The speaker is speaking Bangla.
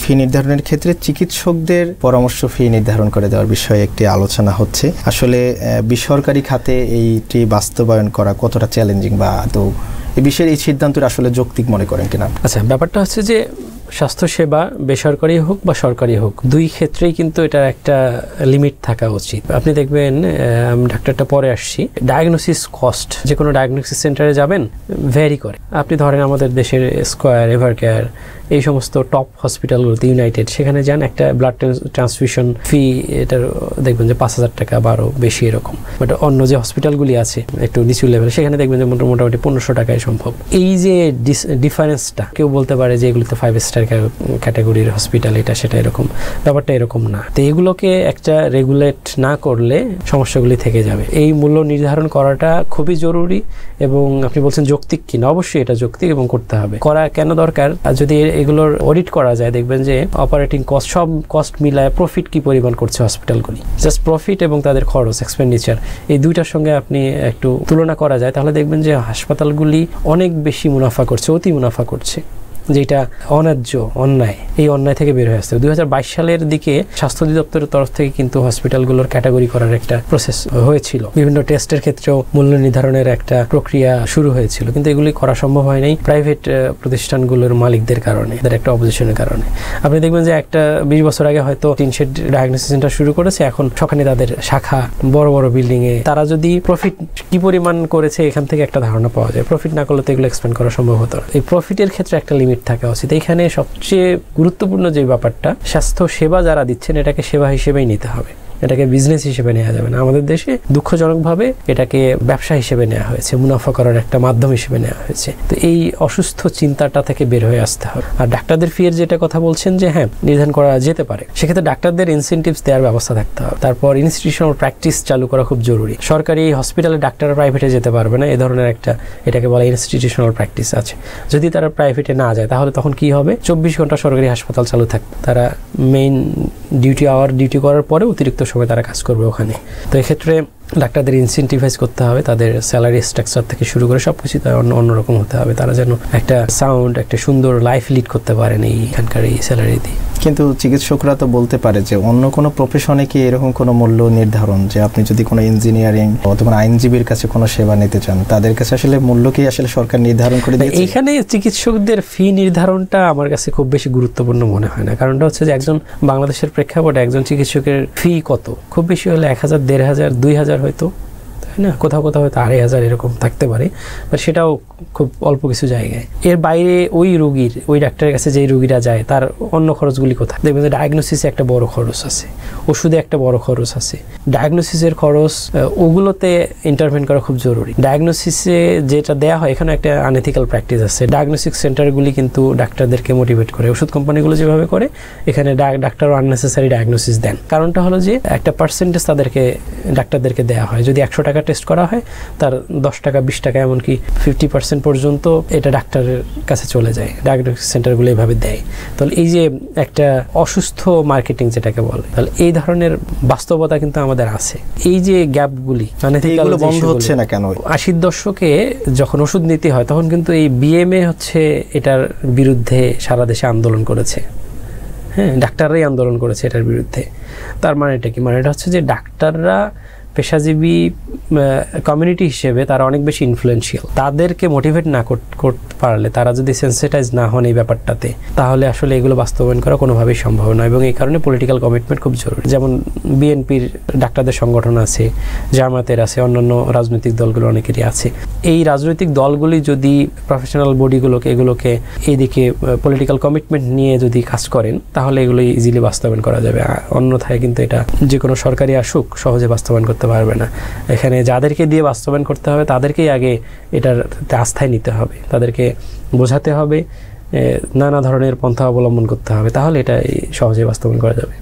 ফি নির্ধারণের ক্ষেত্রে চিকিৎসকদের পরামর্শ ফি নির্ধারণ করে দেওয়ার বিষয়ে একটি আলোচনা হচ্ছে। আসলে বেসরকারি খাতে এইটি বাস্তবায়ন করা কতটা চ্যালেঞ্জিং, বা তো এই বিষয়ে এই সিদ্ধান্তটা আসলে যৌক্তিক মনে করেন কিনা? আচ্ছা, ব্যাপারটা হচ্ছে যে স্বাস্থ্যসেবা বেসরকারি হোক বা সরকারি হোক, দুই ক্ষেত্রেই কিন্তু এটার একটা লিমিট থাকা উচিত। আপনি দেখবেন, ডাক্তারটা পরে আসছি, ডায়াগনোসিস কস্ট, যে কোনো ডায়াগনোসিস সেন্টারে যাবেন ভ্যারি করে। আপনি ধরেন আমাদের দেশের স্কয়ার, এভারকেয়ার, এই সমস্ত টপ হসপিটালগুলোতে, ইউনাইটেড, সেখানে যান, একটা ব্লাড ট্রান্সফিউশন ফি এটার দেখবেন যে 5,000 টাকা বা আরও বেশি এরকম। বাট অন্য যে হসপিটালগুলি আছে একটু নিচু লেভেল, সেখানে দেখবেন যে মোটামুটি 1500 টাকায় সম্ভব। এই যে ডিফারেন্সটা, কেউ বলতে পারে যে এগুলোতে 5 স্টার ক্যাটাগরির হসপিটাল, এটা সেটা, এরকম ব্যাপারটা এরকম না। তো এগুলোকে একটা রেগুলেট না করলে সমস্যাগুলি থেকে যাবে। এই মূল্য নির্ধারণ করাটা খুবই জরুরি। এবং আপনি বলছেন যৌক্তিক কিনা, অবশ্যই এটা যৌক্তিক এবং করতে হবে। করা কেন দরকার? আর যদি এগুলোর অডিট করা যায়, দেখবেন যে অপারেটিং কস্ট, সব কস্ট মিলায় প্রফিট কি পরিমাণ করছে হসপিটালগুলি, জাস্ট প্রফিট এবং তাদের খরচ, এক্সপেন্ডিচার, এই দুইটার সঙ্গে আপনি একটু তুলনা করা যায়, তাহলে দেখবেন যে হাসপাতালগুলি অনেক বেশি মুনাফা করছে, অতি মুনাফা করছে, যেটা অন্যায্য, অন্যায়। এই অন্যায় থেকে বের হয়ে আসতে 2022 সালের দিকে স্বাস্থ্য অধিদপ্তরের তরফ থেকে কিন্তু হসপিটালগুলোর ক্যাটাগরি করার একটা প্রসেস হয়েছিল। বিভিন্ন টেস্টের ক্ষেত্রেও মূল্য নির্ধারণের একটা প্রক্রিয়া শুরু হয়েছিল, কিন্তু এগুলি করা সম্ভব হয় নাই প্রাইভেট প্রতিষ্ঠানগুলোর মালিকদের কারণে, তাদের একটা অপোজিশনের কারণে। আপনি দেখবেন যে একটা 20 বছর আগে হয়তো 3 ডায়াগনোসিস সেন্টার শুরু করেছে, এখন সখানে তাদের শাখা বড় বড় বিল্ডিং এ। তারা যদি প্রফিট কি পরিমাণ করেছে এখান থেকে একটা ধারণা পাওয়া যায়। প্রফিট না করলে তো এগুলো এক্সপ্যান্ড করা সম্ভব হতো না। এই প্রফিটের ক্ষেত্রে একটা লিমিট থাকা উচিত। এখানে সবচেয়ে গুরুত্বপূর্ণ যে ব্যাপারটা, স্বাস্থ্য সেবা যারা দিচ্ছেন এটাকে সেবা হিসেবেই নিতে হবে, এটাকে বিজনেস হিসেবে নেওয়া যাবে না। আমাদের দেশে দুঃখজনকভাবে এটাকে ব্যবসা হিসেবে নেওয়া হয়েছে, মুনাফা করার একটা মাধ্যম হিসেবে নেওয়া হয়েছে। তো এই অসুস্থ চিন্তাটা থেকে বের হয়ে আসতে হবে। আর ডাক্তারদের ফিয়ের যেটা কথা বলছেন যে হ্যাঁ নির্ধারণ করা যেতে পারে, সেক্ষেত্রে ডাক্তারদের ইনসেন্টিভস দেওয়ার ব্যবস্থা থাকতে হবে। তারপর ইনস্টিটিউশনাল প্র্যাকটিস চালু করা খুব জরুরি। সরকারি হসপিটালে ডাক্তাররা প্রাইভেটে যেতে পারবে না, এ ধরনের একটা, এটাকে বলা ইনস্টিটিউশনাল প্র্যাকটিস আছে। যদি তারা প্রাইভেটে না যায় তাহলে তখন কি হবে? 24 ঘন্টা সরকারি হাসপাতাল চালু থাকবে, তারা মেইন ডিউটি করার পরে অতিরিক্ত সময় তারা কাজ করবে ওখানে। তো এক্ষেত্রে ডাক্তারদের ইনসেন্টিভাইজ করতে হবে, তাদের স্যালারি স্ট্রাকচার থেকে শুরু করে সবকিছু অন্যরকম হতে হবে। তারা যেন একটা সাউন্ড, একটা সুন্দর লাইফ লিড করতে পারেন এইখানকার এই স্যালারি দিয়ে। কিন্তু চিকিৎসকরা তো বলতে পারে যে অন্য কোনো প্রফেশনে কি এরকম কোনো মূল্য নির্ধারণ, যে আপনি যদি কোনো ইঞ্জিনিয়ারিং অথবা আইনজীবীর কাছে কোনো সেবা নিতে চান, তাদের কাছে আসলে মূল্য কি আসলে সরকার নির্ধারণ করে দিয়েছে? এইখানে চিকিৎসকদের ফি নির্ধারণটা আমার কাছে খুব বেশি গুরুত্বপূর্ণ মনে হয় না। কারণটা হচ্ছে যে একজন বাংলাদেশের প্রেক্ষাপটে একজন চিকিৎসকের ফি কত? খুব বেশি হলে 1000, 1500, 2000 হয়তো, তাই না? কোথাও কোথাও হয়তো 2500 এরকম থাকতে পারে, বাট সেটাও খুব অল্প কিছু জায়গায়। এর বাইরে ওই রোগীর, ওই ডাক্তারের কাছে যেই রোগীরা যায় তার অন্য খরচগুলি কোথায়? দেখবেন যে ডায়াগনোসিসে একটা বড় খরচ আছে, ওষুধে একটা বড় খরচ আছে। ডায়াগনোসিসের খরচ, ওগুলোতে ইন্টারভেন করা খুব জরুরি। ডায়াগনোসিসে যেটা দেওয়া হয়, এখানে একটা আনএথিক্যাল প্র্যাকটিস আছে। ডায়াগনোস্টিক সেন্টারগুলি কিন্তু ডাক্তারদেরকে মোটিভেট করে, ওষুধ কোম্পানিগুলো যেভাবে করে, এখানে ডাক্তারও আননেসেসারি ডায়াগনোসিস দেন। কারণটা হলো যে একটা পার্সেন্টেজ ডাক্তারদেরকে দেওয়া হয়। যদি 100 টাকা টেস্ট করা হয়, তার 10 টাকা, 20 টাকা, এমনকি 50% পর্যন্ত এটা ডাক্তারের কাছে চলে যায়। ডায়াগনস্টিক সেন্টারগুলো এইভাবে দেয়। তাহলে এই যে একটা অসুস্থ মার্কেটিং যেটাকে বলে, তাহলে এই ধরনের বাস্তবতা কিন্তু আমাদের আছে। এই যে গ্যাপগুলি এগুলো বন্ধ হচ্ছে না কেন? 80-র দশকে যখন ওষুধ নীতি হয় তখন কিন্তু এই বিএমএ হচ্ছে এটার বিরুদ্ধে সারা দেশে আন্দোলন করেছে। হ্যাঁ, ডাক্তাররাই আন্দোলন করেছে এটার বিরুদ্ধে। তার মানেটা কি? মানেটা হচ্ছে যে ডাক্তাররা পেশাজীবী কমিউনিটি হিসেবে তারা অনেক বেশি ইনফ্লুয়েন্সিয়াল। তাদেরকে মোটিভেট না করতে পারলে, তারা যদি সেন্সিটাইজ না হন এই ব্যাপারটাতে, তাহলে আসলে এগুলো বাস্তবায়ন করা কোনোভাবেই সম্ভব নয়। এবং এই কারণে পলিটিক্যাল কমিটমেন্ট খুব জরুরি। যেমন বিএনপির ডাক্তারদের সংগঠন আছে, জামাতের আছে, অন্যান্য রাজনৈতিক দলগুলো অনেকেরই আছে। এই রাজনৈতিক দলগুলি যদি প্রফেশনাল বডিগুলোকে, এগুলোকে এইদিকে পলিটিক্যাল কমিটমেন্ট নিয়ে যদি কাজ করেন, তাহলে এগুলো ইজিলি বাস্তবায়ন করা যাবে। অন্যথায় কিন্তু এটা যে কোনো সরকারি আসুক সহজে বাস্তবায়ন করতে পারবে না। এখানে যাদেরকে দিয়ে বাস্তবায়ন করতে হবে তাদেরকেই আগে এটার আস্থায় নিতে হবে, তাদেরকে বোঝাতে হবে, নানা ধরনের পন্থা অবলম্বন করতে হবে, তাহলে এটা সহজে বাস্তবায়ন করা যাবে।